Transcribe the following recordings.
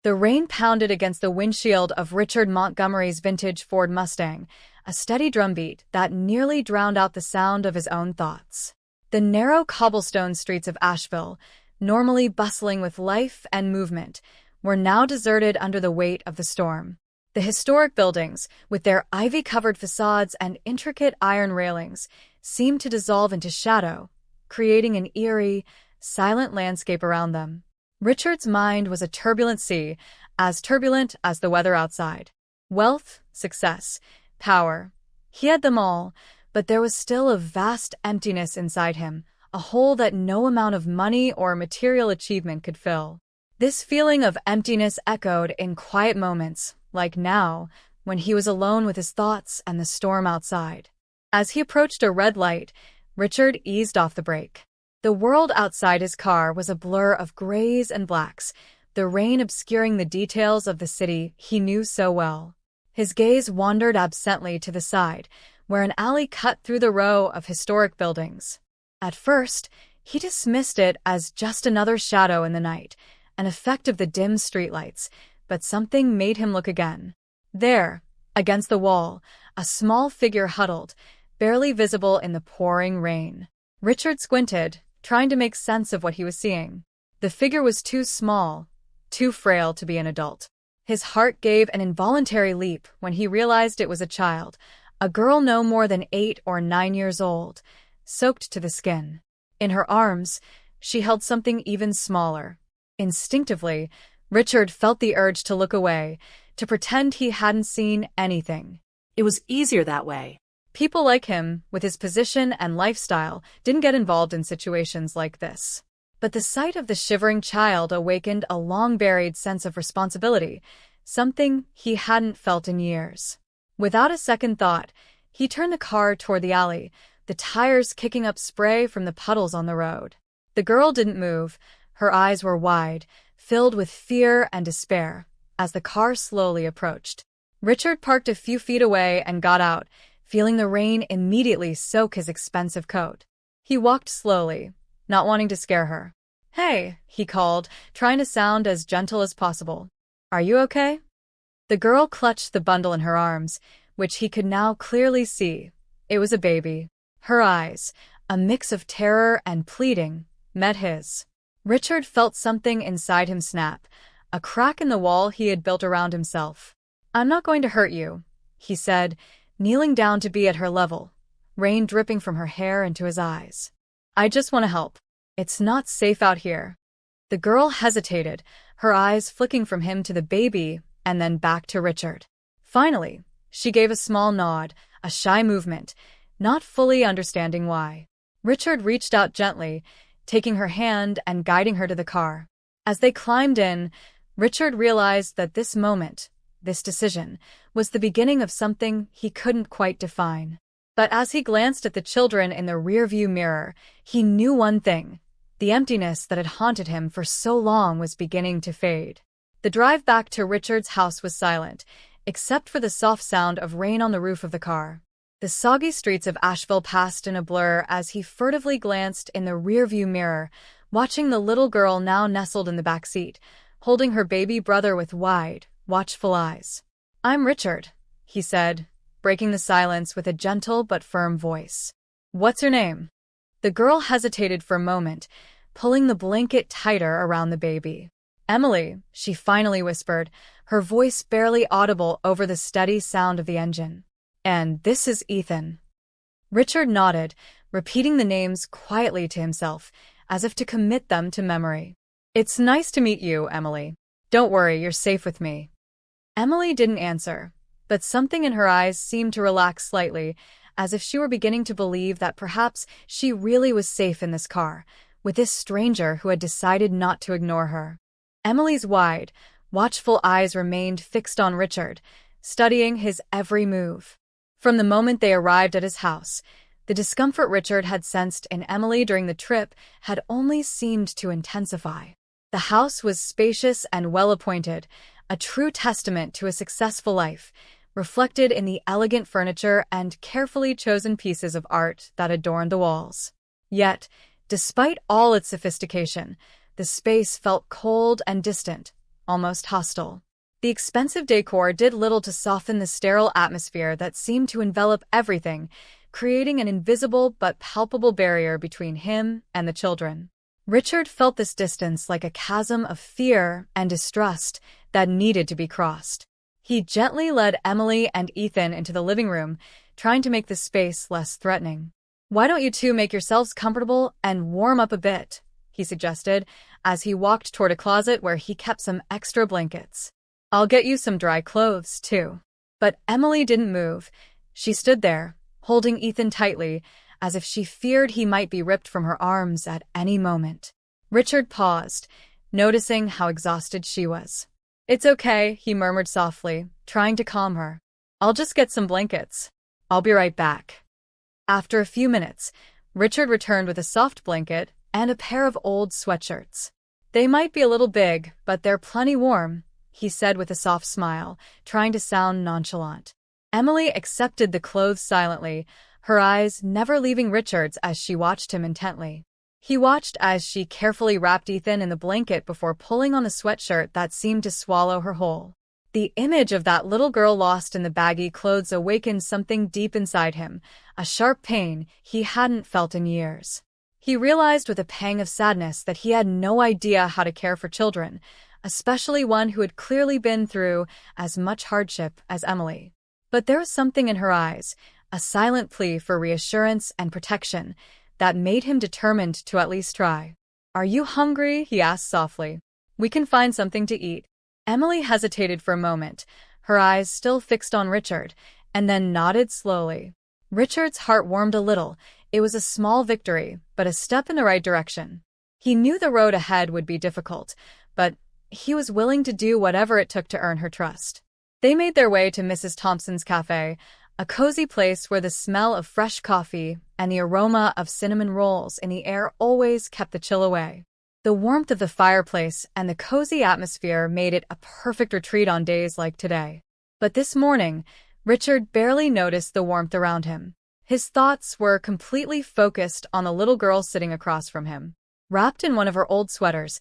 The rain pounded against the windshield of Richard Montgomery's vintage Ford Mustang, a steady drumbeat that nearly drowned out the sound of his own thoughts. The narrow cobblestone streets of Asheville, normally bustling with life and movement, were now deserted under the weight of the storm. The historic buildings, with their ivy-covered facades and intricate iron railings, seemed to dissolve into shadow, creating an eerie, silent landscape around them. Richard's mind was a turbulent sea, as turbulent as the weather outside. Wealth, success, power. He had them all, but there was still a vast emptiness inside him, a hole that no amount of money or material achievement could fill. This feeling of emptiness echoed in quiet moments, like now, when he was alone with his thoughts and the storm outside. As he approached a red light, Richard eased off the brake. The world outside his car was a blur of grays and blacks, the rain obscuring the details of the city he knew so well. His gaze wandered absently to the side, where an alley cut through the row of historic buildings. At first, he dismissed it as just another shadow in the night, an effect of the dim streetlights, but something made him look again. There, against the wall, a small figure huddled, barely visible in the pouring rain. Richard squinted, trying to make sense of what he was seeing. The figure was too small, too frail to be an adult. His heart gave an involuntary leap when he realized it was a child, a girl no more than 8 or 9 years old, soaked to the skin. In her arms, she held something even smaller. Instinctively, Richard felt the urge to look away, to pretend he hadn't seen anything. It was easier that way. People like him, with his position and lifestyle, didn't get involved in situations like this. But the sight of the shivering child awakened a long-buried sense of responsibility, something he hadn't felt in years. Without a second thought, he turned the car toward the alley, the tires kicking up spray from the puddles on the road. The girl didn't move. Her eyes were wide, filled with fear and despair, as the car slowly approached. Richard parked a few feet away and got out, feeling the rain immediately soak his expensive coat. He walked slowly, not wanting to scare her. "Hey," he called, trying to sound as gentle as possible. "Are you okay?" The girl clutched the bundle in her arms, which he could now clearly see. It was a baby. Her eyes, a mix of terror and pleading, met his. Richard felt something inside him snap, a crack in the wall he had built around himself. "I'm not going to hurt you," he said, kneeling down to be at her level, rain dripping from her hair into his eyes. "I just want to help. It's not safe out here." The girl hesitated, her eyes flicking from him to the baby and then back to Richard. Finally, she gave a small nod, a shy movement, not fully understanding why. Richard reached out gently, taking her hand and guiding her to the car. As they climbed in, Richard realized that this moment, this decision, was the beginning of something he couldn't quite define. But as he glanced at the children in the rearview mirror, he knew one thing. The emptiness that had haunted him for so long was beginning to fade. The drive back to Richard's house was silent, except for the soft sound of rain on the roof of the car. The soggy streets of Asheville passed in a blur as he furtively glanced in the rearview mirror, watching the little girl now nestled in the back seat, holding her baby brother with wide, watchful eyes. "I'm Richard," he said, breaking the silence with a gentle but firm voice. "What's your name?" The girl hesitated for a moment, pulling the blanket tighter around the baby. "Emily," she finally whispered, her voice barely audible over the steady sound of the engine. "And this is Ethan." Richard nodded, repeating the names quietly to himself, as if to commit them to memory. "It's nice to meet you, Emily. Don't worry, you're safe with me." Emily didn't answer, but something in her eyes seemed to relax slightly, as if she were beginning to believe that perhaps she really was safe in this car, with this stranger who had decided not to ignore her. Emily's wide, watchful eyes remained fixed on Richard, studying his every move. From the moment they arrived at his house, the discomfort Richard had sensed in Emily during the trip had only seemed to intensify. The house was spacious and well-appointed, a true testament to a successful life, reflected in the elegant furniture and carefully chosen pieces of art that adorned the walls. Yet, despite all its sophistication, the space felt cold and distant, almost hostile. The expensive decor did little to soften the sterile atmosphere that seemed to envelop everything, creating an invisible but palpable barrier between him and the children. Richard felt this distance like a chasm of fear and distrust that needed to be crossed. He gently led Emily and Ethan into the living room, trying to make the space less threatening. "Why don't you two make yourselves comfortable and warm up a bit?" he suggested, as he walked toward a closet where he kept some extra blankets. "I'll get you some dry clothes, too." But Emily didn't move. She stood there, holding Ethan tightly, as if she feared he might be ripped from her arms at any moment. Richard paused, noticing how exhausted she was. "It's okay," he murmured softly, trying to calm her. "I'll just get some blankets. I'll be right back." After a few minutes, Richard returned with a soft blanket and a pair of old sweatshirts. "They might be a little big, but they're plenty warm," he said with a soft smile, trying to sound nonchalant. Emily accepted the clothes silently, her eyes never leaving Richard's as she watched him intently. He watched as she carefully wrapped Ethan in the blanket before pulling on the sweatshirt that seemed to swallow her whole. The image of that little girl lost in the baggy clothes awakened something deep inside him, a sharp pain he hadn't felt in years. He realized with a pang of sadness that he had no idea how to care for children, especially one who had clearly been through as much hardship as Emily. But there was something in her eyes, a silent plea for reassurance and protection, that made him determined to at least try. "Are you hungry?" he asked softly. "We can find something to eat." Emily hesitated for a moment, her eyes still fixed on Richard, and then nodded slowly. Richard's heart warmed a little. It was a small victory, but a step in the right direction. He knew the road ahead would be difficult, but he was willing to do whatever it took to earn her trust. They made their way to Mrs. Thompson's cafe, a cozy place where the smell of fresh coffee and the aroma of cinnamon rolls in the air always kept the chill away. The warmth of the fireplace and the cozy atmosphere made it a perfect retreat on days like today. But this morning, Richard barely noticed the warmth around him. His thoughts were completely focused on the little girl sitting across from him. Wrapped in one of her old sweaters,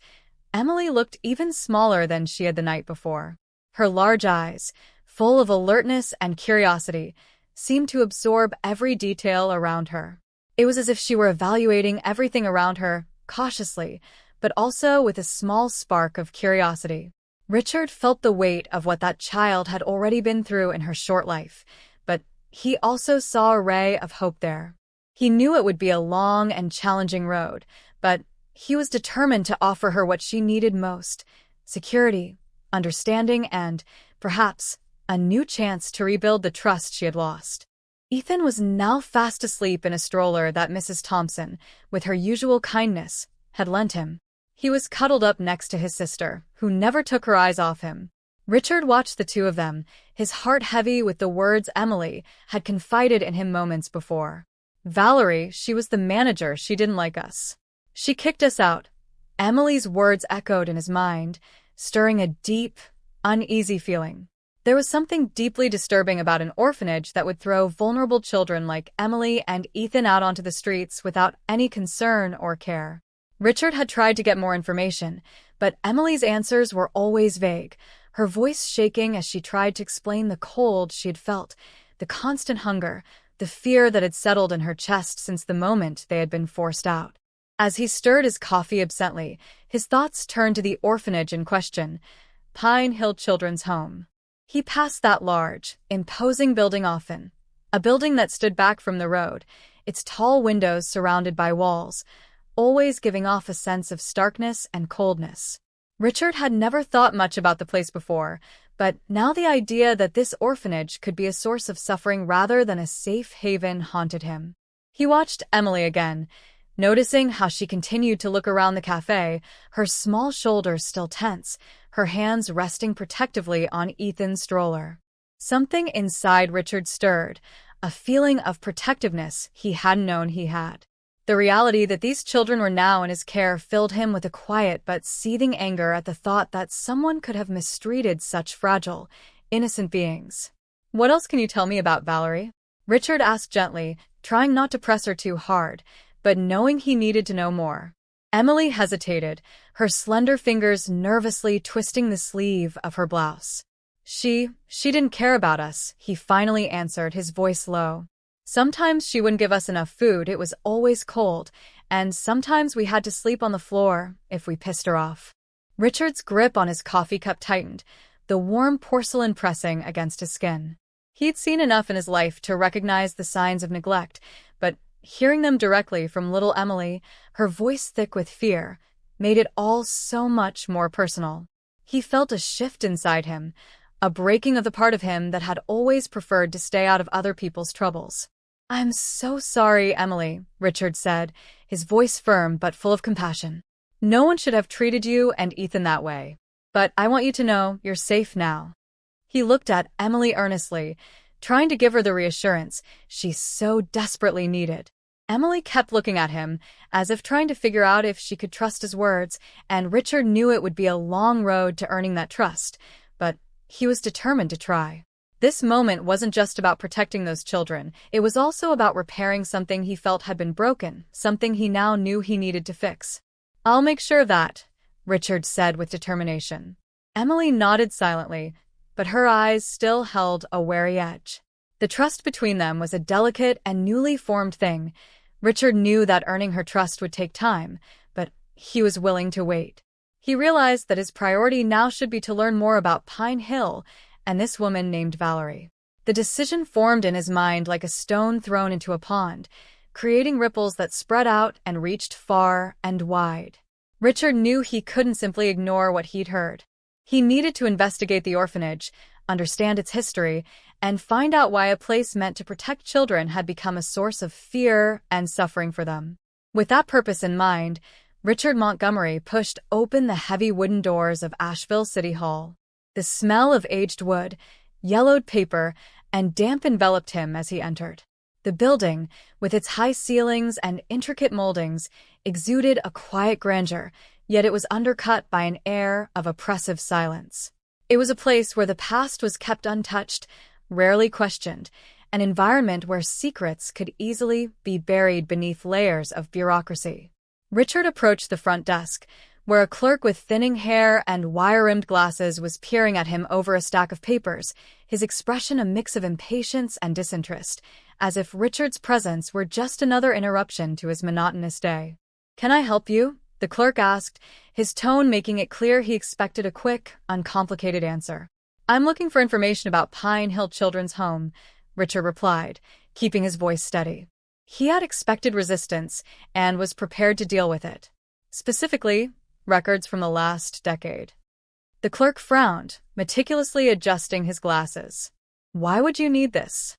Emily looked even smaller than she had the night before. Her large eyes, full of alertness and curiosity, seemed to absorb every detail around her. It was as if she were evaluating everything around her, cautiously, but also with a small spark of curiosity. Richard felt the weight of what that child had already been through in her short life, but he also saw a ray of hope there. He knew it would be a long and challenging road, but he was determined to offer her what she needed most: security, understanding, and, perhaps, a new chance to rebuild the trust she had lost. Ethan was now fast asleep in a stroller that Mrs. Thompson, with her usual kindness, had lent him. He was cuddled up next to his sister, who never took her eyes off him. Richard watched the two of them, his heart heavy with the words Emily had confided in him moments before. "Valerie, she was the manager, she didn't like us. She kicked us out." Emily's words echoed in his mind, stirring a deep, uneasy feeling. There was something deeply disturbing about an orphanage that would throw vulnerable children like Emily and Ethan out onto the streets without any concern or care. Richard had tried to get more information, but Emily's answers were always vague, her voice shaking as she tried to explain the cold she had felt, the constant hunger, the fear that had settled in her chest since the moment they had been forced out. As he stirred his coffee absently, his thoughts turned to the orphanage in question, Pine Hill Children's Home. He passed that large, imposing building often, a building that stood back from the road, its tall windows surrounded by walls, always giving off a sense of starkness and coldness. Richard had never thought much about the place before, but now the idea that this orphanage could be a source of suffering rather than a safe haven haunted him. He watched Emily again, noticing how she continued to look around the cafe, her small shoulders still tense, her hands resting protectively on Ethan's stroller. Something inside Richard stirred, a feeling of protectiveness he hadn't known he had. The reality that these children were now in his care filled him with a quiet but seething anger at the thought that someone could have mistreated such fragile, innocent beings. "What else can you tell me about Valerie?" Richard asked gently, trying not to press her too hard, but knowing he needed to know more. Emily hesitated, her slender fingers nervously twisting the sleeve of her blouse. She didn't care about us, he finally answered, his voice low. Sometimes she wouldn't give us enough food, it was always cold, and sometimes we had to sleep on the floor if we pissed her off. Richard's grip on his coffee cup tightened, the warm porcelain pressing against his skin. He'd seen enough in his life to recognize the signs of neglect, but hearing them directly from little Emily, her voice thick with fear, made it all so much more personal. He felt a shift inside him, a breaking of the part of him that had always preferred to stay out of other people's troubles. "I'm so sorry, Emily," Richard said, his voice firm but full of compassion. "No one should have treated you and Ethan that way. But I want you to know you're safe now." He looked at Emily earnestly, trying to give her the reassurance she so desperately needed. Emily kept looking at him, as if trying to figure out if she could trust his words, and Richard knew it would be a long road to earning that trust, but he was determined to try. This moment wasn't just about protecting those children, it was also about repairing something he felt had been broken, something he now knew he needed to fix. "I'll make sure of that," Richard said with determination. Emily nodded silently, but her eyes still held a wary edge. The trust between them was a delicate and newly formed thing. Richard knew that earning her trust would take time, but he was willing to wait. He realized that his priority now should be to learn more about Pine Hill and this woman named Valerie. The decision formed in his mind like a stone thrown into a pond, creating ripples that spread out and reached far and wide. Richard knew he couldn't simply ignore what he'd heard. He needed to investigate the orphanage, understand its history, and find out why a place meant to protect children had become a source of fear and suffering for them. With that purpose in mind, Richard Montgomery pushed open the heavy wooden doors of Asheville City Hall. The smell of aged wood, yellowed paper, and damp enveloped him as he entered. The building, with its high ceilings and intricate moldings, exuded a quiet grandeur, yet it was undercut by an air of oppressive silence. It was a place where the past was kept untouched, rarely questioned, an environment where secrets could easily be buried beneath layers of bureaucracy. Richard approached the front desk, where a clerk with thinning hair and wire-rimmed glasses was peering at him over a stack of papers, his expression a mix of impatience and disinterest, as if Richard's presence were just another interruption to his monotonous day. "Can I help you?" the clerk asked, his tone making it clear he expected a quick, uncomplicated answer. "I'm looking for information about Pine Hill Children's Home," Richard replied, keeping his voice steady. He had expected resistance and was prepared to deal with it. Specifically, records from the last decade. The clerk frowned, meticulously adjusting his glasses. "Why would you need this?"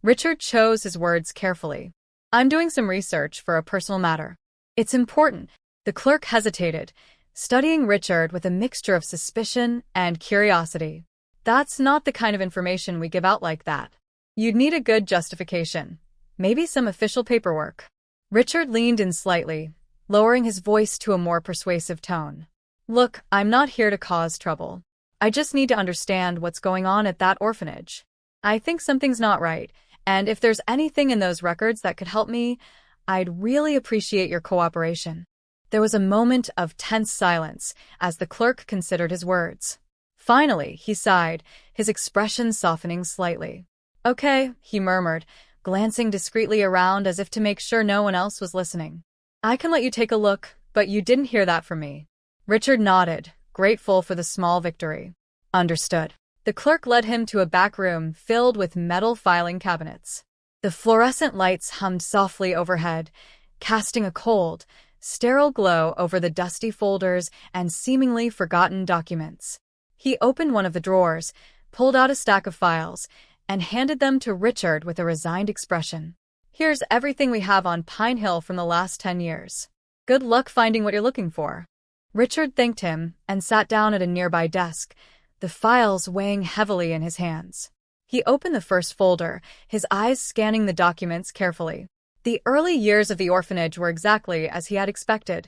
Richard chose his words carefully. "I'm doing some research for a personal matter." "It's important." The clerk hesitated, studying Richard with a mixture of suspicion and curiosity. "That's not the kind of information we give out like that. You'd need a good justification. Maybe some official paperwork." Richard leaned in slightly, lowering his voice to a more persuasive tone. "Look, I'm not here to cause trouble. I just need to understand what's going on at that orphanage. I think something's not right, and if there's anything in those records that could help me, I'd really appreciate your cooperation." There was a moment of tense silence as the clerk considered his words. Finally, he sighed, his expression softening slightly. "Okay," he murmured, glancing discreetly around as if to make sure no one else was listening. "I can let you take a look, but you didn't hear that from me." Richard nodded, grateful for the small victory. "Understood." The clerk led him to a back room filled with metal filing cabinets. The fluorescent lights hummed softly overhead, casting a cold, sterile glow over the dusty folders and seemingly forgotten documents. He opened one of the drawers, pulled out a stack of files, and handed them to Richard with a resigned expression. "Here's everything we have on Pine Hill from the last 10 years. Good luck finding what you're looking for." Richard thanked him and sat down at a nearby desk, the files weighing heavily in his hands. He opened the first folder, his eyes scanning the documents carefully. The early years of the orphanage were exactly as he had expected.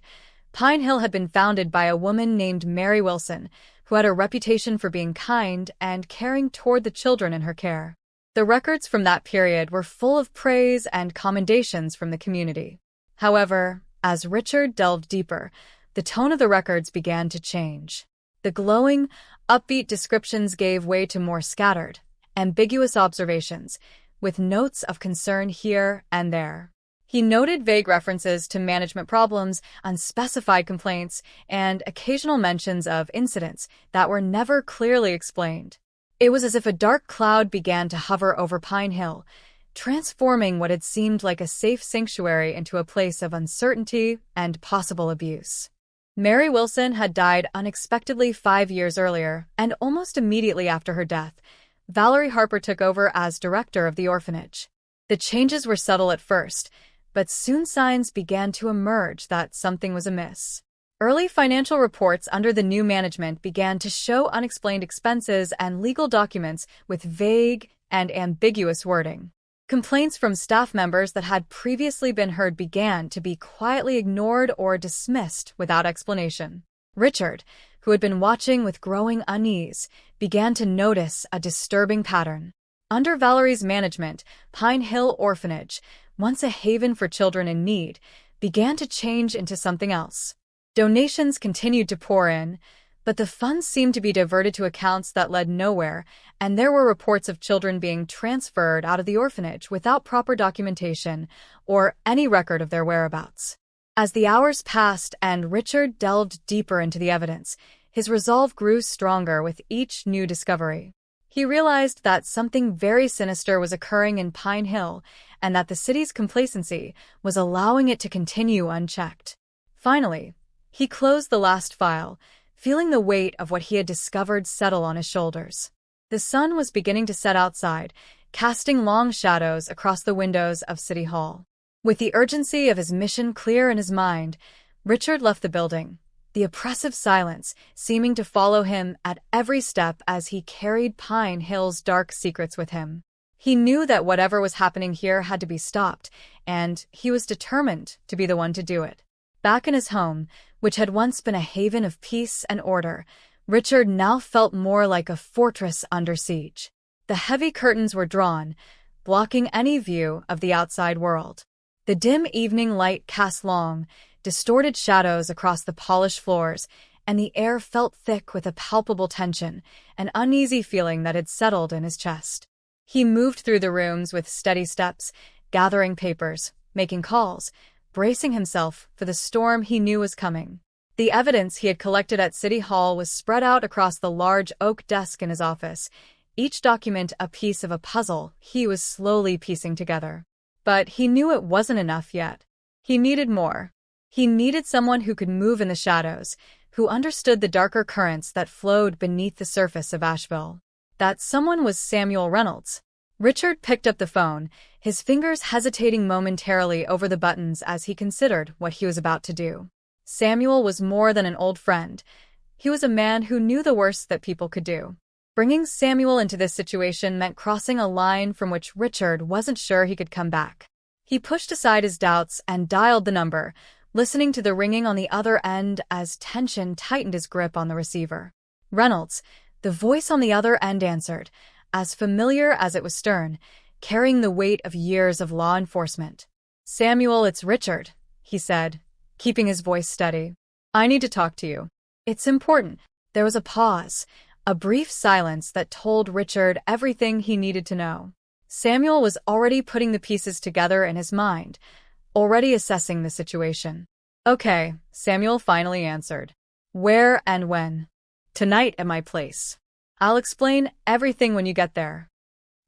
Pine Hill had been founded by a woman named Mary Wilson, who had a reputation for being kind and caring toward the children in her care. The records from that period were full of praise and commendations from the community. However, as Richard delved deeper, the tone of the records began to change. The glowing, upbeat descriptions gave way to more scattered, ambiguous observations, with notes of concern here and there. He noted vague references to management problems, unspecified complaints, and occasional mentions of incidents that were never clearly explained. It was as if a dark cloud began to hover over Pine Hill, transforming what had seemed like a safe sanctuary into a place of uncertainty and possible abuse. Mary Wilson had died unexpectedly 5 years earlier, and almost immediately after her death, Valerie Harper took over as director of the orphanage. The changes were subtle at first, but soon signs began to emerge that something was amiss. Early financial reports under the new management began to show unexplained expenses and legal documents with vague and ambiguous wording. Complaints from staff members that had previously been heard began to be quietly ignored or dismissed without explanation. Richard, who had been watching with growing unease, began to notice a disturbing pattern. Under Valerie's management, Pine Hill Orphanage, once a haven for children in need, began to change into something else. Donations continued to pour in, but the funds seemed to be diverted to accounts that led nowhere, and there were reports of children being transferred out of the orphanage without proper documentation or any record of their whereabouts. As the hours passed and Richard delved deeper into the evidence, his resolve grew stronger with each new discovery. He realized that something very sinister was occurring in Pine Hill and that the city's complacency was allowing it to continue unchecked. Finally, he closed the last file, feeling the weight of what he had discovered settle on his shoulders. The sun was beginning to set outside, casting long shadows across the windows of City Hall. With the urgency of his mission clear in his mind, Richard left the building, the oppressive silence seeming to follow him at every step as he carried Pine Hill's dark secrets with him. He knew that whatever was happening here had to be stopped, and he was determined to be the one to do it. Back in his home, which had once been a haven of peace and order, Richard now felt more like a fortress under siege. The heavy curtains were drawn, blocking any view of the outside world. The dim evening light cast long, distorted shadows across the polished floors, and the air felt thick with a palpable tension, an uneasy feeling that had settled in his chest. He moved through the rooms with steady steps, gathering papers, making calls, bracing himself for the storm he knew was coming. The evidence he had collected at City Hall was spread out across the large oak desk in his office, each document a piece of a puzzle he was slowly piecing together. But he knew it wasn't enough yet. He needed more. He needed someone who could move in the shadows, who understood the darker currents that flowed beneath the surface of Asheville. That someone was Samuel Reynolds. Richard picked up the phone, his fingers hesitating momentarily over the buttons as he considered what he was about to do. Samuel was more than an old friend. He was a man who knew the worst that people could do. Bringing Samuel into this situation meant crossing a line from which Richard wasn't sure he could come back. He pushed aside his doubts and dialed the number, listening to the ringing on the other end as tension tightened his grip on the receiver. Reynolds, the voice on the other end, answered, as familiar as it was stern, carrying the weight of years of law enforcement. "Samuel, it's Richard," he said, keeping his voice steady. "I need to talk to you. It's important." There was a pause, a brief silence that told Richard everything he needed to know. Samuel was already putting the pieces together in his mind, already assessing the situation. "Okay," Samuel finally answered. "Where and when?" "Tonight at my place. I'll explain everything when you get there."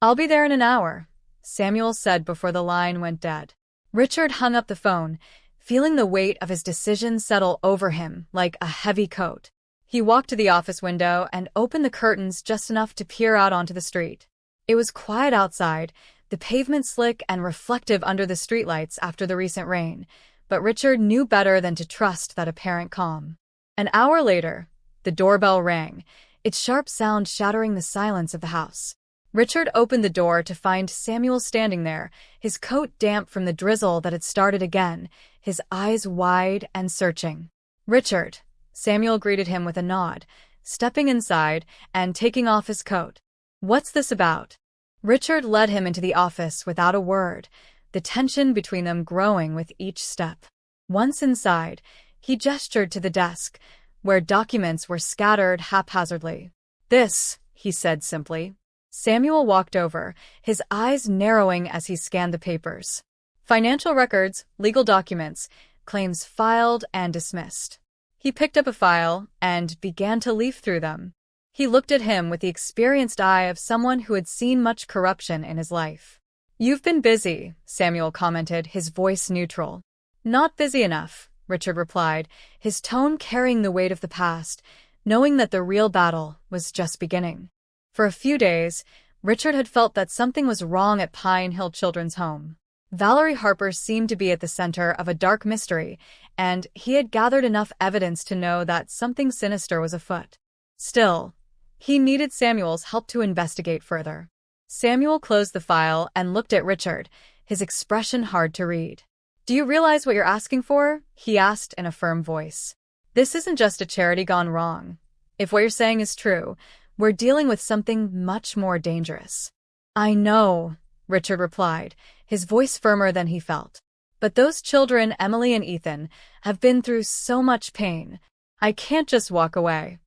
"I'll be there in an hour," Samuel said before the line went dead. Richard hung up the phone, feeling the weight of his decision settle over him like a heavy coat. He walked to the office window and opened the curtains just enough to peer out onto the street. It was quiet outside, the pavement slick and reflective under the streetlights after the recent rain, but Richard knew better than to trust that apparent calm. An hour later, the doorbell rang, its sharp sound shattering the silence of the house. Richard opened the door to find Samuel standing there, his coat damp from the drizzle that had started again, his eyes wide and searching. "Richard," Samuel greeted him with a nod, stepping inside and taking off his coat. "What's this about?" Richard led him into the office without a word, the tension between them growing with each step. Once inside, He gestured to the desk, where documents were scattered haphazardly. "This," he said simply. Samuel walked over, his eyes narrowing as he scanned the papers. Financial records, legal documents, claims filed and dismissed. He picked up a file and began to leaf through them. He looked at him with the experienced eye of someone who had seen much corruption in his life. "You've been busy," Samuel commented, his voice neutral. "Not busy enough," Richard replied, his tone carrying the weight of the past, knowing that the real battle was just beginning. For a few days, Richard had felt that something was wrong at Pine Hill Children's Home. Valerie Harper seemed to be at the center of a dark mystery, and he had gathered enough evidence to know that something sinister was afoot. Still, he needed Samuel's help to investigate further. Samuel closed the file and looked at Richard, his expression hard to read. "Do you realize what you're asking for?" he asked in a firm voice. "This isn't just a charity gone wrong. If what you're saying is true, we're dealing with something much more dangerous." "I know," Richard replied, his voice firmer than he felt. "But those children, Emily and Ethan, have been through so much pain. I can't just walk away."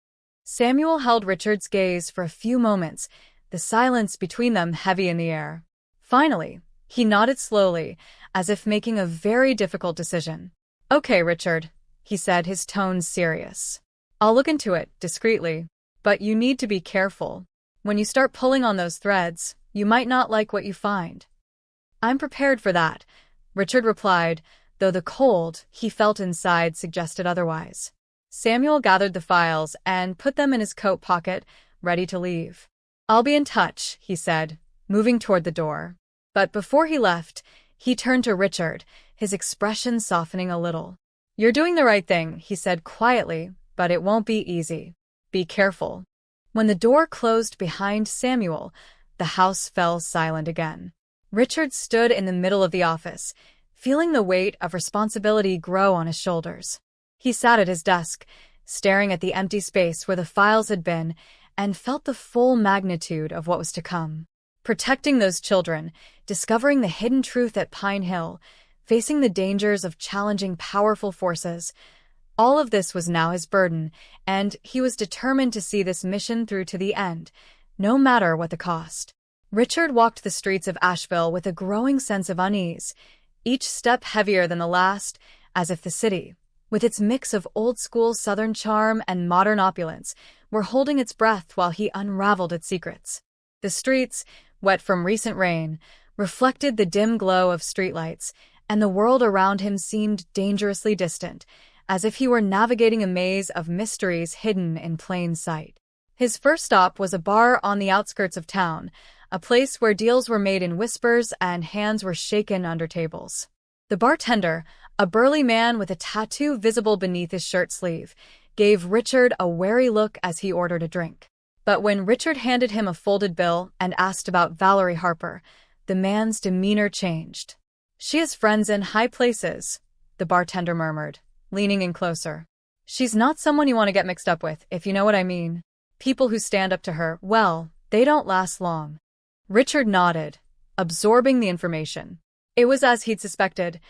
Samuel held Richard's gaze for a few moments, the silence between them heavy in the air. Finally, he nodded slowly, as if making a very difficult decision. "Okay, Richard," he said, his tone serious. "I'll look into it, discreetly. But you need to be careful. When you start pulling on those threads, you might not like what you find." "I'm prepared for that," Richard replied, though the cold he felt inside suggested otherwise. Samuel gathered the files and put them in his coat pocket, ready to leave. "I'll be in touch," he said, moving toward the door. But before he left, he turned to Richard, his expression softening a little. "You're doing the right thing," he said quietly, "but it won't be easy. Be careful." When the door closed behind Samuel, the house fell silent again. Richard stood in the middle of the office, feeling the weight of responsibility grow on his shoulders. He sat at his desk, staring at the empty space where the files had been, and felt the full magnitude of what was to come. Protecting those children, discovering the hidden truth at Pine Hill, facing the dangers of challenging powerful forces. All of this was now his burden, and he was determined to see this mission through to the end, no matter what the cost. Richard walked the streets of Asheville with a growing sense of unease, each step heavier than the last, as if the city, with its mix of old-school Southern charm and modern opulence, were holding its breath while he unraveled its secrets. The streets, wet from recent rain, reflected the dim glow of streetlights, and the world around him seemed dangerously distant, as if he were navigating a maze of mysteries hidden in plain sight. His first stop was a bar on the outskirts of town, a place where deals were made in whispers and hands were shaken under tables. The bartender, a burly man with a tattoo visible beneath his shirt sleeve, gave Richard a wary look as he ordered a drink. But when Richard handed him a folded bill and asked about Valerie Harper, the man's demeanor changed. "She has friends in high places," the bartender murmured, leaning in closer. "She's not someone you want to get mixed up with, if you know what I mean. People who stand up to her, well, they don't last long." Richard nodded, absorbing the information. It was as he'd suspected.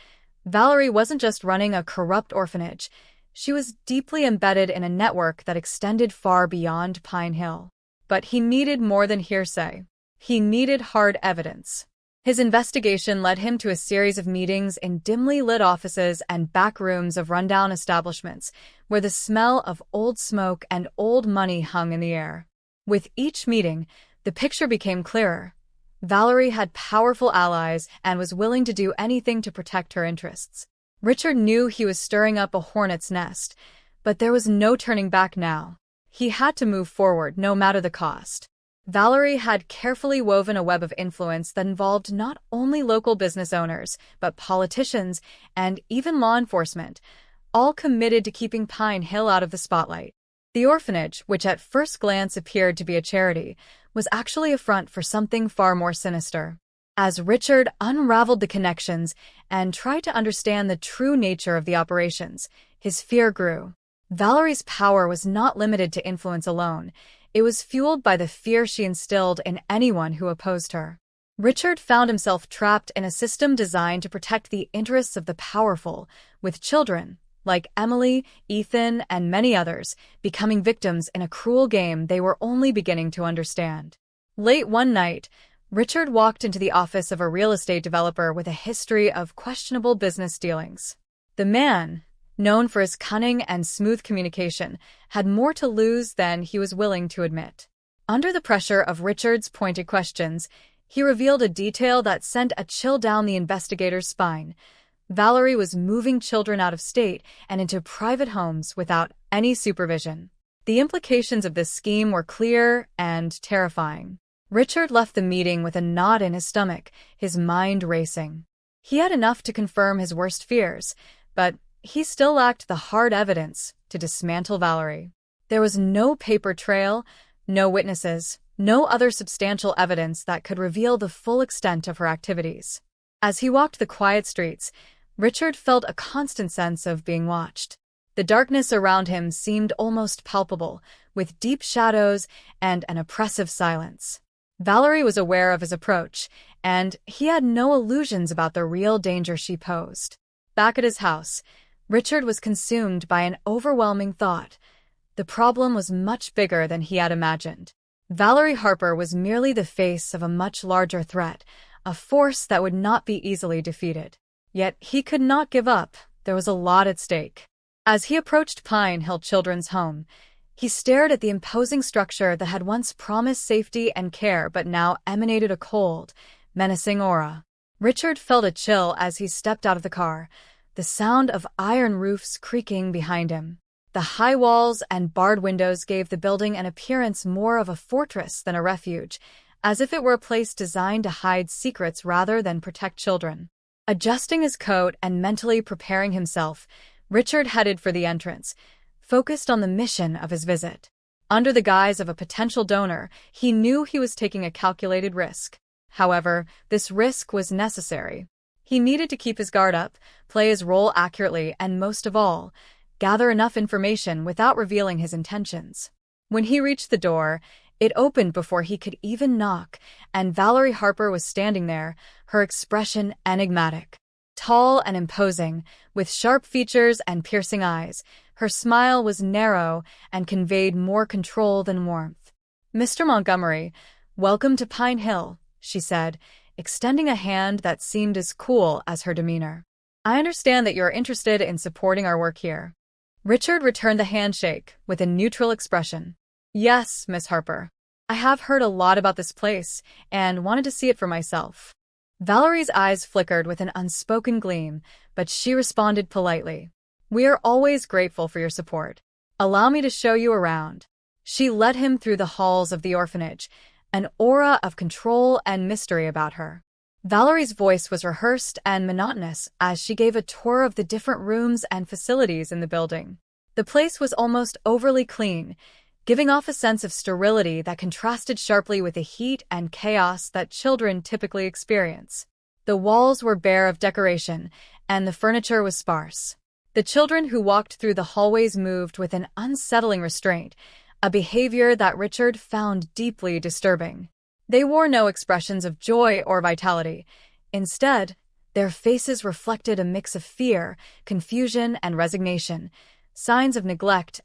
Valerie wasn't just running a corrupt orphanage. She was deeply embedded in a network that extended far beyond Pine Hill. But he needed more than hearsay. He needed hard evidence. His investigation led him to a series of meetings in dimly lit offices and back rooms of rundown establishments, where the smell of old smoke and old money hung in the air. With each meeting, the picture became clearer. Valerie had powerful allies and was willing to do anything to protect her interests. Richard knew he was stirring up a hornet's nest, but there was no turning back now. He had to move forward, no matter the cost. Valerie had carefully woven a web of influence that involved not only local business owners, but politicians and even law enforcement, all committed to keeping Pine Hill out of the spotlight. The orphanage, which at first glance appeared to be a charity, was actually a front for something far more sinister. As Richard unraveled the connections and tried to understand the true nature of the operations, his fear grew. Valerie's power was not limited to influence alone. It was fueled by the fear she instilled in anyone who opposed her. Richard found himself trapped in a system designed to protect the interests of the powerful, with children, like Emily, Ethan, and many others, becoming victims in a cruel game they were only beginning to understand. Late one night, Richard walked into the office of a real estate developer with a history of questionable business dealings. The man, known for his cunning and smooth communication, had more to lose than he was willing to admit. Under the pressure of Richard's pointed questions, he revealed a detail that sent a chill down the investigator's spine. Valerie was moving children out of state and into private homes without any supervision. The implications of this scheme were clear and terrifying. Richard left the meeting with a knot in his stomach, his mind racing. He had enough to confirm his worst fears, but he still lacked the hard evidence to dismantle Valerie. There was no paper trail, no witnesses, no other substantial evidence that could reveal the full extent of her activities. As he walked the quiet streets, Richard felt a constant sense of being watched. The darkness around him seemed almost palpable, with deep shadows and an oppressive silence. Valerie was aware of his approach, and he had no illusions about the real danger she posed. Back at his house, Richard was consumed by an overwhelming thought. The problem was much bigger than he had imagined. Valerie Harper was merely the face of a much larger threat, a force that would not be easily defeated. Yet he could not give up. There was a lot at stake. As he approached Pine Hill Children's Home, he stared at the imposing structure that had once promised safety and care but now emanated a cold, menacing aura. Richard felt a chill as he stepped out of the car, the sound of iron roofs creaking behind him. The high walls and barred windows gave the building an appearance more of a fortress than a refuge, as if it were a place designed to hide secrets rather than protect children. Adjusting his coat and mentally preparing himself, Richard headed for the entrance, focused on the mission of his visit. Under the guise of a potential donor, he knew he was taking a calculated risk. However, this risk was necessary. He needed to keep his guard up, play his role accurately, and most of all, gather enough information without revealing his intentions. When he reached the door, it opened before he could even knock, and Valerie Harper was standing there, her expression enigmatic. Tall and imposing, with sharp features and piercing eyes, her smile was narrow and conveyed more control than warmth. "Mr. Montgomery, welcome to Pine Hill," she said, extending a hand that seemed as cool as her demeanor. "I understand that you're interested in supporting our work here." Richard returned the handshake with a neutral expression. "Yes, Miss Harper. I have heard a lot about this place and wanted to see it for myself." Valerie's eyes flickered with an unspoken gleam, but she responded politely. "We are always grateful for your support. Allow me to show you around." She led him through the halls of the orphanage, an aura of control and mystery about her. Valerie's voice was rehearsed and monotonous as she gave a tour of the different rooms and facilities in the building. The place was almost overly clean, giving off a sense of sterility that contrasted sharply with the heat and chaos that children typically experience. The walls were bare of decoration, and the furniture was sparse. The children who walked through the hallways moved with an unsettling restraint, a behavior that Richard found deeply disturbing. They wore no expressions of joy or vitality. Instead, their faces reflected a mix of fear, confusion, and resignation, signs of neglect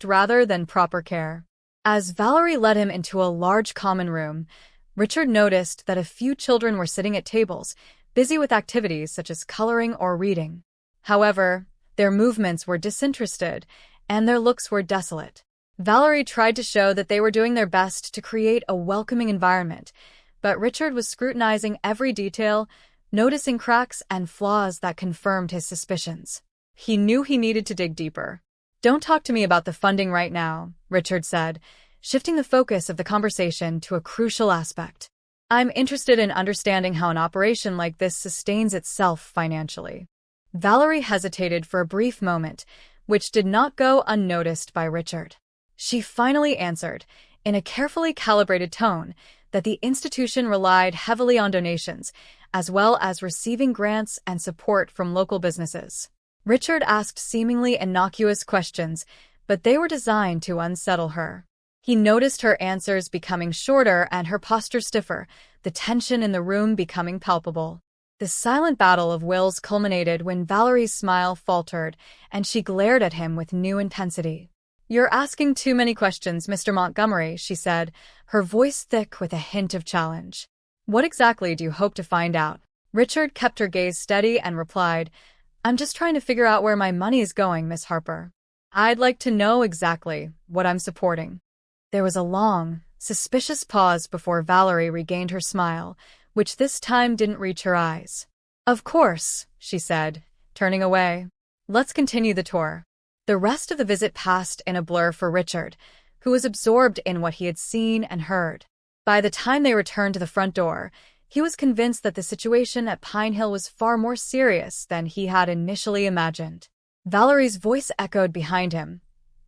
rather than proper care. As Valerie led him into a large common room, Richard noticed that a few children were sitting at tables, busy with activities such as coloring or reading. However, their movements were disinterested, and their looks were desolate. Valerie tried to show that they were doing their best to create a welcoming environment, but Richard was scrutinizing every detail, noticing cracks and flaws that confirmed his suspicions. He knew he needed to dig deeper. "Don't talk to me about the funding right now," Richard said, shifting the focus of the conversation to a crucial aspect. "I'm interested in understanding how an operation like this sustains itself financially." Valerie hesitated for a brief moment, which did not go unnoticed by Richard. She finally answered, in a carefully calibrated tone, that the institution relied heavily on donations, as well as receiving grants and support from local businesses. Richard asked seemingly innocuous questions, but they were designed to unsettle her. He noticed her answers becoming shorter and her posture stiffer, the tension in the room becoming palpable. The silent battle of wills culminated when Valerie's smile faltered, and she glared at him with new intensity. "You're asking too many questions, Mr. Montgomery," she said, her voice thick with a hint of challenge. "What exactly do you hope to find out?" Richard kept her gaze steady and replied, "I'm just trying to figure out where my money is going, Miss Harper. I'd like to know exactly what I'm supporting." There was a long, suspicious pause before Valerie regained her smile, which this time didn't reach her eyes. "Of course," she said, turning away. "Let's continue the tour." The rest of the visit passed in a blur for Richard, who was absorbed in what he had seen and heard. By the time they returned to the front door, he was convinced that the situation at Pine Hill was far more serious than he had initially imagined. Valerie's voice echoed behind him.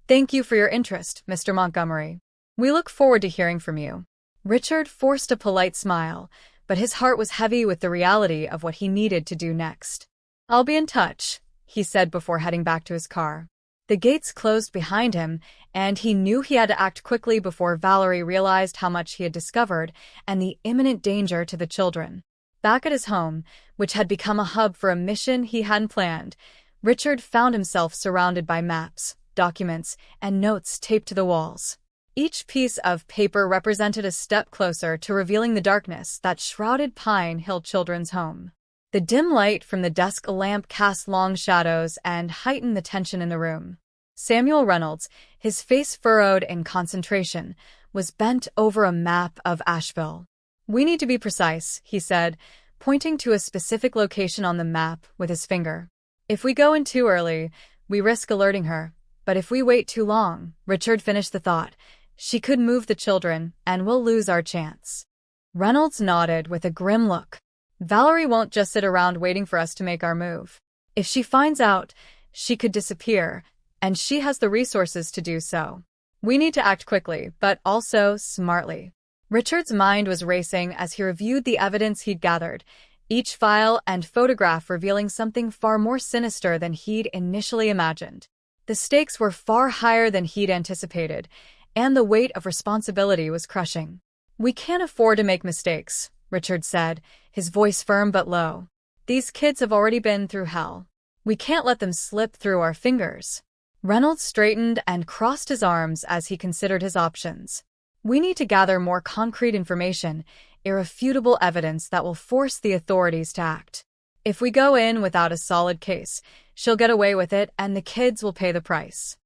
"Thank you for your interest, Mr. Montgomery. We look forward to hearing from you." Richard forced a polite smile, but his heart was heavy with the reality of what he needed to do next. "I'll be in touch," he said before heading back to his car. The gates closed behind him, and he knew he had to act quickly before Valerie realized how much he had discovered and the imminent danger to the children. Back at his home, which had become a hub for a mission he hadn't planned, Richard found himself surrounded by maps, documents, and notes taped to the walls. Each piece of paper represented a step closer to revealing the darkness that shrouded Pine Hill Children's Home. The dim light from the desk lamp cast long shadows and heightened the tension in the room. Samuel Reynolds, his face furrowed in concentration, was bent over a map of Asheville. "We need to be precise," he said, pointing to a specific location on the map with his finger. "If we go in too early, we risk alerting her. But if we wait too long," Richard finished the thought, "she could move the children, and we'll lose our chance." Reynolds nodded with a grim look. "Valerie won't just sit around waiting for us to make our move. If she finds out, she could disappear, and she has the resources to do so. We need to act quickly, but also smartly." Richard's mind was racing as he reviewed the evidence he'd gathered, each file and photograph revealing something far more sinister than he'd initially imagined. The stakes were far higher than he'd anticipated, and the weight of responsibility was crushing. "We can't afford to make mistakes," Richard said, his voice firm but low. "These kids have already been through hell. We can't let them slip through our fingers." Reynolds straightened and crossed his arms as he considered his options. "We need to gather more concrete information, irrefutable evidence that will force the authorities to act. If we go in without a solid case, she'll get away with it and the kids will pay the price."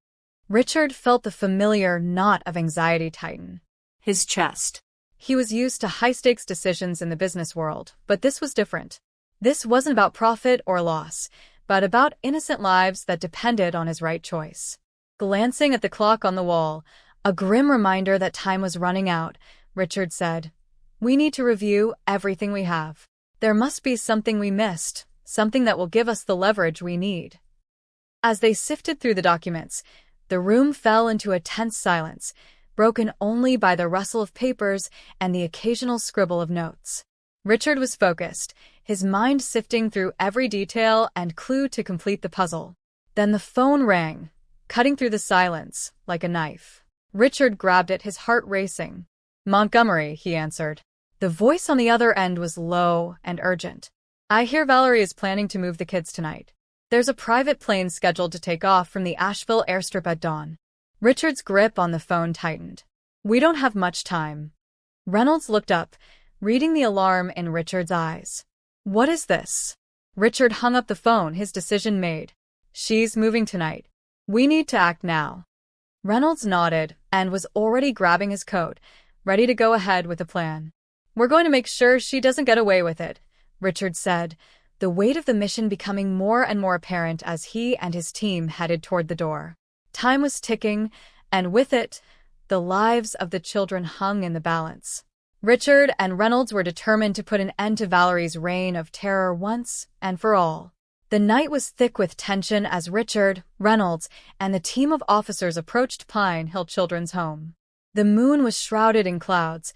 Richard felt the familiar knot of anxiety tighten His chest. He was used to high-stakes decisions in the business world, but this was different. This wasn't about profit or loss, but about innocent lives that depended on his right choice. Glancing at the clock on the wall, a grim reminder that time was running out, Richard said, "We need to review everything we have. There must be something we missed, something that will give us the leverage we need." As they sifted through the documents, the room fell into a tense silence, broken only by the rustle of papers and the occasional scribble of notes. Richard was focused, his mind sifting through every detail and clue to complete the puzzle. Then the phone rang, cutting through the silence like a knife. Richard grabbed it, his heart racing. "Montgomery," he answered. The voice on the other end was low and urgent. "I hear Valerie is planning to move the kids tonight. There's a private plane scheduled to take off from the Asheville airstrip at dawn." Richard's grip on the phone tightened. "We don't have much time." Reynolds looked up, reading the alarm in Richard's eyes. "What is this?" Richard hung up the phone, his decision made. "She's moving tonight. We need to act now." Reynolds nodded and was already grabbing his coat, ready to go ahead with the plan. "We're going to make sure she doesn't get away with it," Richard said, the weight of the mission becoming more and more apparent as he and his team headed toward the door. Time was ticking, and with it, the lives of the children hung in the balance. Richard and Reynolds were determined to put an end to Valerie's reign of terror once and for all. The night was thick with tension as Richard, Reynolds, and the team of officers approached Pine Hill Children's Home. The moon was shrouded in clouds,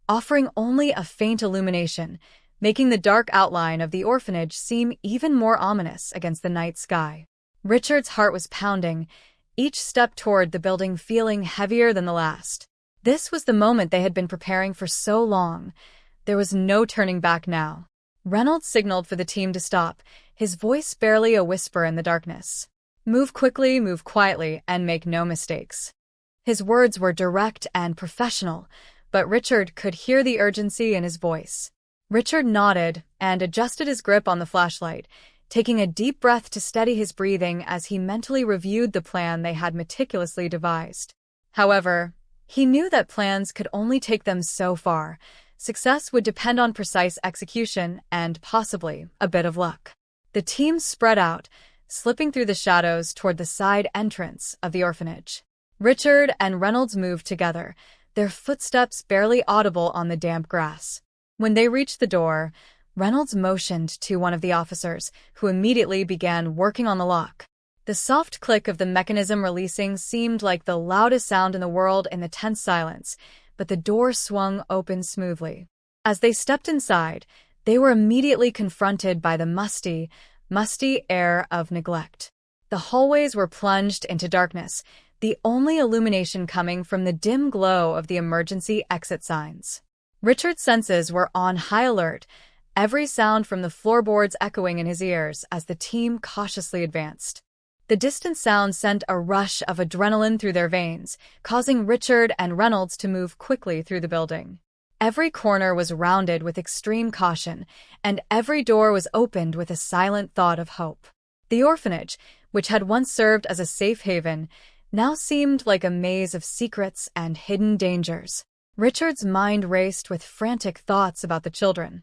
offering only a faint illumination, making the dark outline of the orphanage seem even more ominous against the night sky. Richard's heart was pounding, each step toward the building feeling heavier than the last. This was the moment they had been preparing for so long. There was no turning back now. Reynolds signaled for the team to stop, his voice barely a whisper in the darkness. Move quickly, move quietly, and make no mistakes. His words were direct and professional, but Richard could hear the urgency in his voice. Richard nodded and adjusted his grip on the flashlight, taking a deep breath to steady his breathing as he mentally reviewed the plan they had meticulously devised. However, he knew that plans could only take them so far. Success would depend on precise execution and, possibly, a bit of luck. The team spread out, slipping through the shadows toward the side entrance of the orphanage. Richard and Reynolds moved together, their footsteps barely audible on the damp grass. When they reached the door, Reynolds motioned to one of the officers, who immediately began working on the lock. The soft click of the mechanism releasing seemed like the loudest sound in the world in the tense silence, but the door swung open smoothly. As they stepped inside, they were immediately confronted by the musty air of neglect. The hallways were plunged into darkness, the only illumination coming from the dim glow of the emergency exit signs. Richard's senses were on high alert, every sound from the floorboards echoing in his ears as the team cautiously advanced. The distant sound sent a rush of adrenaline through their veins, causing Richard and Reynolds to move quickly through the building. Every corner was rounded with extreme caution, and every door was opened with a silent thought of hope. The orphanage, which had once served as a safe haven, now seemed like a maze of secrets and hidden dangers. Richard's mind raced with frantic thoughts about the children.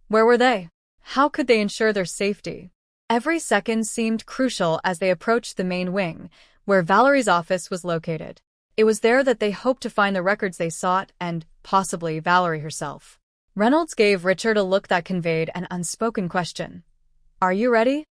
Where were they? How could they ensure their safety? Every second seemed crucial as they approached the main wing, where Valerie's office was located. It was there that they hoped to find the records they sought and, possibly, Valerie herself. Reynolds gave Richard a look that conveyed an unspoken question. Are you ready?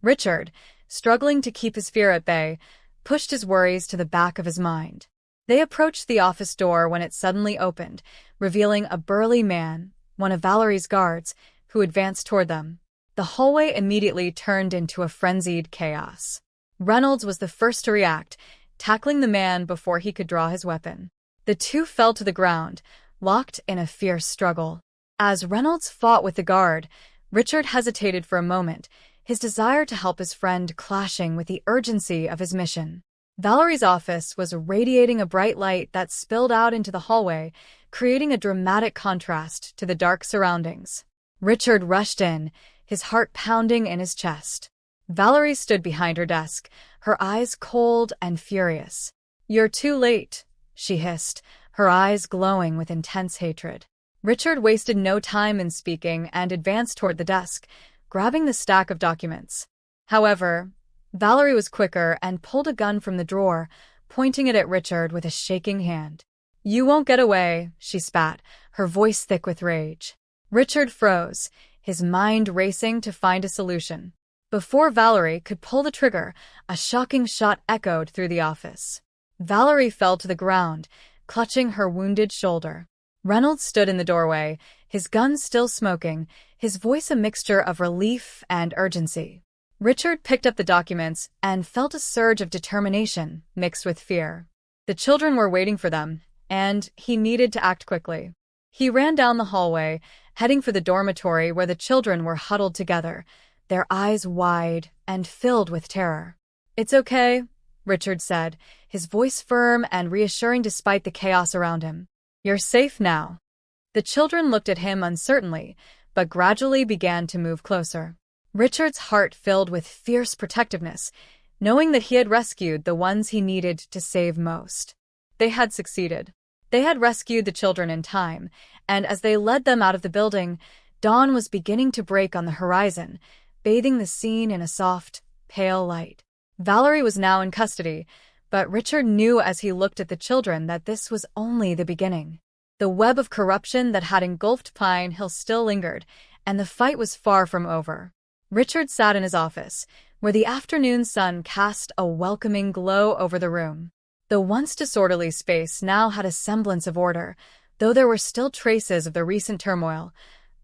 Richard, struggling to keep his fear at bay, pushed his worries to the back of his mind. They approached the office door when it suddenly opened, revealing a burly man, one of Valerie's guards, who advanced toward them. The hallway immediately turned into a frenzied chaos. Reynolds was the first to react, tackling the man before he could draw his weapon. The two fell to the ground, locked in a fierce struggle. As Reynolds fought with the guard, Richard hesitated for a moment, his desire to help his friend clashing with the urgency of his mission. Valerie's office was radiating a bright light that spilled out into the hallway, creating a dramatic contrast to the dark surroundings. Richard rushed in, his heart pounding in his chest. Valerie stood behind her desk, her eyes cold and furious. "You're too late," she hissed, her eyes glowing with intense hatred. Richard wasted no time in speaking and advanced toward the desk, grabbing the stack of documents. However, Valerie was quicker and pulled a gun from the drawer, pointing it at Richard with a shaking hand. "You won't get away," she spat, her voice thick with rage. Richard froze, his mind racing to find a solution. Before Valerie could pull the trigger, a shocking shot echoed through the office. Valerie fell to the ground, clutching her wounded shoulder. Reynolds stood in the doorway, his gun still smoking, his voice a mixture of relief and urgency. Richard picked up the documents and felt a surge of determination mixed with fear. The children were waiting for them, and he needed to act quickly. He ran down the hallway, heading for the dormitory where the children were huddled together, their eyes wide and filled with terror. "It's okay," Richard said, his voice firm and reassuring despite the chaos around him. "You're safe now." The children looked at him uncertainly, but gradually began to move closer. Richard's heart filled with fierce protectiveness, knowing that he had rescued the ones he needed to save most. They had succeeded. They had rescued the children in time, and as they led them out of the building, dawn was beginning to break on the horizon, bathing the scene in a soft, pale light. Valerie was now in custody, but Richard knew as he looked at the children that this was only the beginning. The web of corruption that had engulfed Pine Hill still lingered, and the fight was far from over. Richard sat in his office, where the afternoon sun cast a welcoming glow over the room. The once disorderly space now had a semblance of order, though there were still traces of the recent turmoil.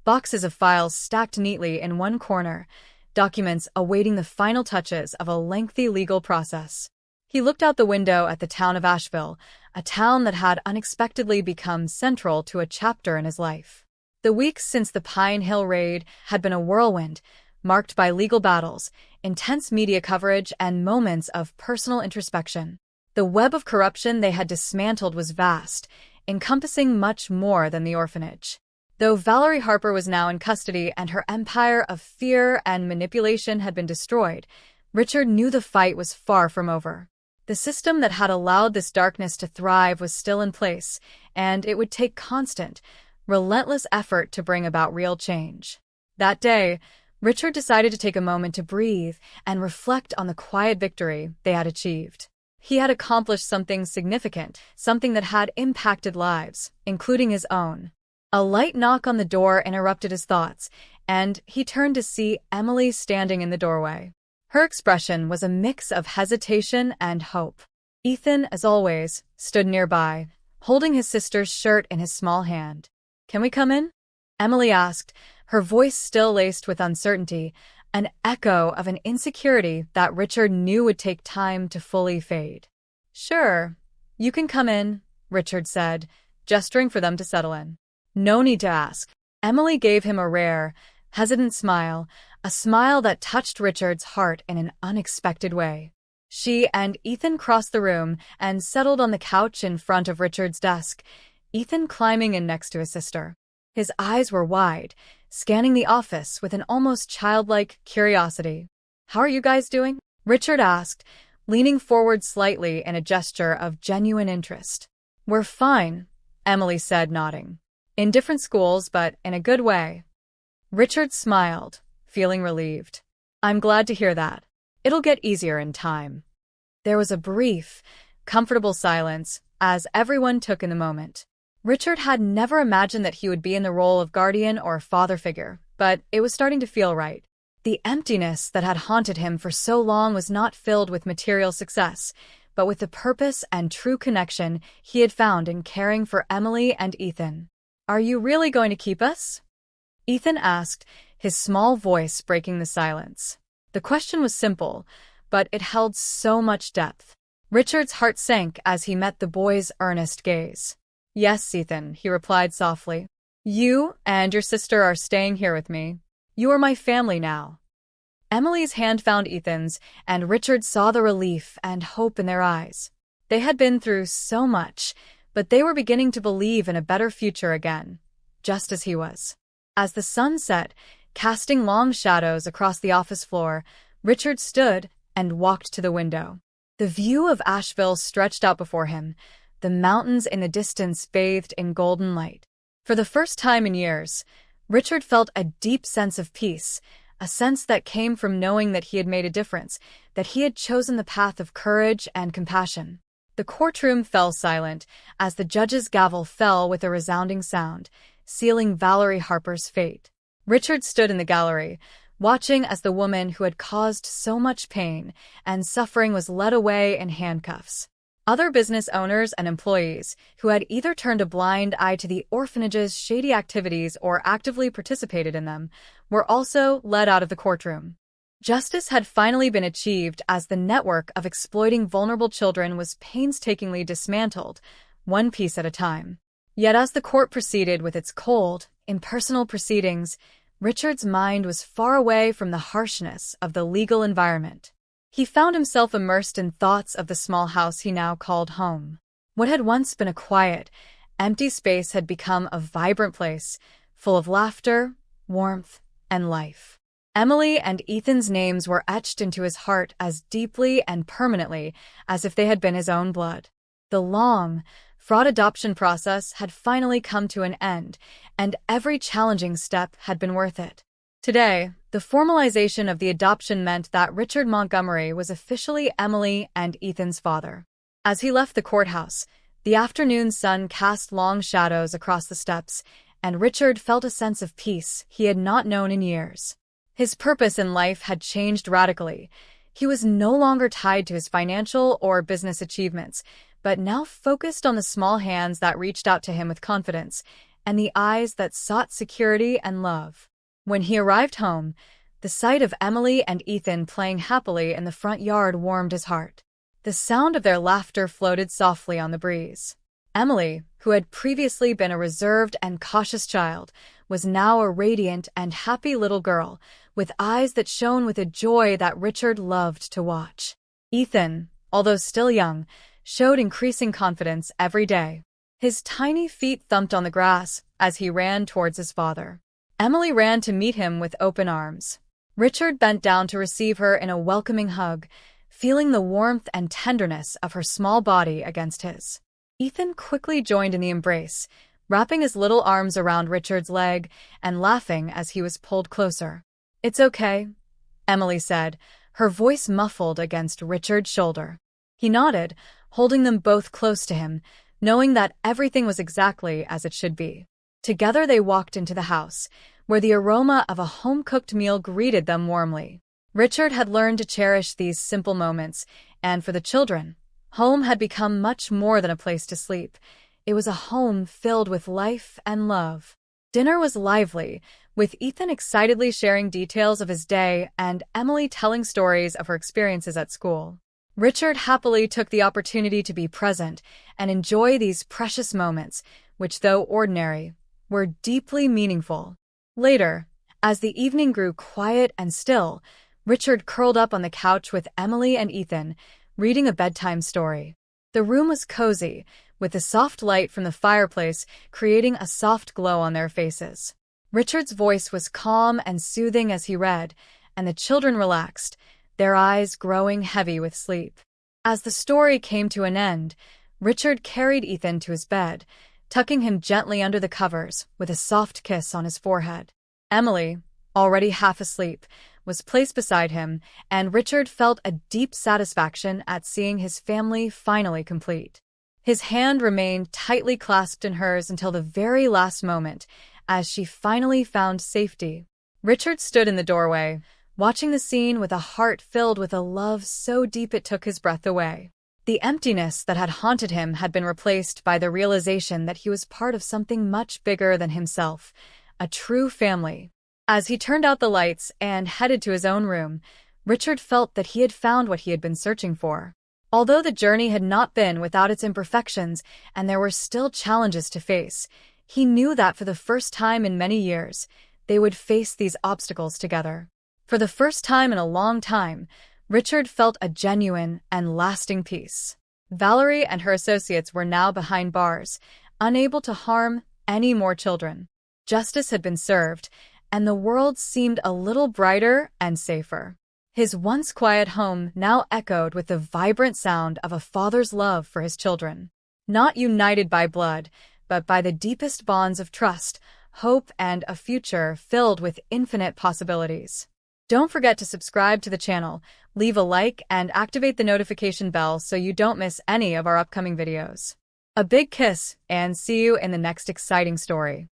Boxes of files stacked neatly in one corner, documents awaiting the final touches of a lengthy legal process. He looked out the window at the town of Asheville, a town that had unexpectedly become central to a chapter in his life. The weeks since the Pine Hill raid had been a whirlwind, marked by legal battles, intense media coverage, and moments of personal introspection. The web of corruption they had dismantled was vast, encompassing much more than the orphanage. Though Valerie Harper was now in custody and her empire of fear and manipulation had been destroyed, Richard knew the fight was far from over. The system that had allowed this darkness to thrive was still in place, and it would take constant, relentless effort to bring about real change. That day, Richard decided to take a moment to breathe and reflect on the quiet victory they had achieved. He had accomplished something significant, something that had impacted lives, including his own. A light knock on the door interrupted his thoughts, and he turned to see Emily standing in the doorway. Her expression was a mix of hesitation and hope. Ethan, as always, stood nearby, holding his sister's shirt in his small hand. "Can we come in?" Emily asked, her voice still laced with uncertainty, an echo of an insecurity that Richard knew would take time to fully fade. "Sure, you can come in," Richard said, gesturing for them to settle in. "No need to ask." Emily gave him a rare, hesitant smile, a smile that touched Richard's heart in an unexpected way. She and Ethan crossed the room and settled on the couch in front of Richard's desk, Ethan climbing in next to his sister. His eyes were wide, scanning the office with an almost childlike curiosity. "How are you guys doing?" Richard asked, leaning forward slightly in a gesture of genuine interest. "We're fine," Emily said, nodding. "In different schools, but in a good way." Richard smiled, feeling relieved. "I'm glad to hear that. It'll get easier in time." There was a brief, comfortable silence as everyone took in the moment. Richard had never imagined that he would be in the role of guardian or father figure, but it was starting to feel right. The emptiness that had haunted him for so long was not filled with material success, but with the purpose and true connection he had found in caring for Emily and Ethan. "Are you really going to keep us?" Ethan asked, his small voice breaking the silence. The question was simple, but it held so much depth. Richard's heart sank as he met the boy's earnest gaze. "Yes, Ethan," he replied softly. "You and your sister are staying here with me. You are my family now." Emily's hand found Ethan's, and Richard saw the relief and hope in their eyes. They had been through so much, but they were beginning to believe in a better future again, just as he was. As the sun set, casting long shadows across the office floor, Richard stood and walked to the window. The view of Asheville stretched out before him, the mountains in the distance bathed in golden light. For the first time in years, Richard felt a deep sense of peace, a sense that came from knowing that he had made a difference, that he had chosen the path of courage and compassion. The courtroom fell silent as the judge's gavel fell with a resounding sound, sealing Valerie Harper's fate. Richard stood in the gallery, watching as the woman who had caused so much pain and suffering was led away in handcuffs. Other business owners and employees, who had either turned a blind eye to the orphanage's shady activities or actively participated in them, were also led out of the courtroom. Justice had finally been achieved as the network of exploiting vulnerable children was painstakingly dismantled, one piece at a time. Yet as the court proceeded with its cold, impersonal proceedings, Richard's mind was far away from the harshness of the legal environment. He found himself immersed in thoughts of the small house he now called home. What had once been a quiet, empty space had become a vibrant place, full of laughter, warmth, and life. Emily and Ethan's names were etched into his heart as deeply and permanently as if they had been his own blood. The long, fraught adoption process had finally come to an end, and every challenging step had been worth it. Today, the formalization of the adoption meant that Richard Montgomery was officially Emily and Ethan's father. As he left the courthouse, the afternoon sun cast long shadows across the steps, and Richard felt a sense of peace he had not known in years. His purpose in life had changed radically. He was no longer tied to his financial or business achievements, but now focused on the small hands that reached out to him with confidence and the eyes that sought security and love. When he arrived home, the sight of Emily and Ethan playing happily in the front yard warmed his heart. The sound of their laughter floated softly on the breeze. Emily, who had previously been a reserved and cautious child, was now a radiant and happy little girl, with eyes that shone with a joy that Richard loved to watch. Ethan, although still young, showed increasing confidence every day. His tiny feet thumped on the grass as he ran towards his father. Emily ran to meet him with open arms. Richard bent down to receive her in a welcoming hug, feeling the warmth and tenderness of her small body against his. Ethan quickly joined in the embrace, wrapping his little arms around Richard's leg and laughing as he was pulled closer. "It's okay," Emily said, her voice muffled against Richard's shoulder. He nodded, holding them both close to him, knowing that everything was exactly as it should be. Together they walked into the house, where the aroma of a home-cooked meal greeted them warmly. Richard had learned to cherish these simple moments, and for the children, home had become much more than a place to sleep. It was a home filled with life and love. Dinner was lively, with Ethan excitedly sharing details of his day and Emily telling stories of her experiences at school. Richard happily took the opportunity to be present and enjoy these precious moments, which, though ordinary, were deeply meaningful. Later, as the evening grew quiet and still, Richard curled up on the couch with Emily and Ethan, reading a bedtime story. The room was cozy, with the soft light from the fireplace creating a soft glow on their faces. Richard's voice was calm and soothing as he read, and the children relaxed, their eyes growing heavy with sleep. As the story came to an end, Richard carried Ethan to his bed, tucking him gently under the covers with a soft kiss on his forehead. Emily, already half asleep, was placed beside him, and Richard felt a deep satisfaction at seeing his family finally complete. His hand remained tightly clasped in hers until the very last moment, as she finally found safety. Richard stood in the doorway, watching the scene with a heart filled with a love so deep it took his breath away. The emptiness that had haunted him had been replaced by the realization that he was part of something much bigger than himself, a true family. As he turned out the lights and headed to his own room, Richard felt that he had found what he had been searching for. Although the journey had not been without its imperfections and there were still challenges to face, he knew that for the first time in many years, they would face these obstacles together. For the first time in a long time, Richard felt a genuine and lasting peace. Valerie and her associates were now behind bars, unable to harm any more children. Justice had been served, and the world seemed a little brighter and safer. His once quiet home now echoed with the vibrant sound of a father's love for his children. Not united by blood, but by the deepest bonds of trust, hope, and a future filled with infinite possibilities. Don't forget to subscribe to the channel, leave a like, and activate the notification bell so you don't miss any of our upcoming videos. A big kiss, and see you in the next exciting story.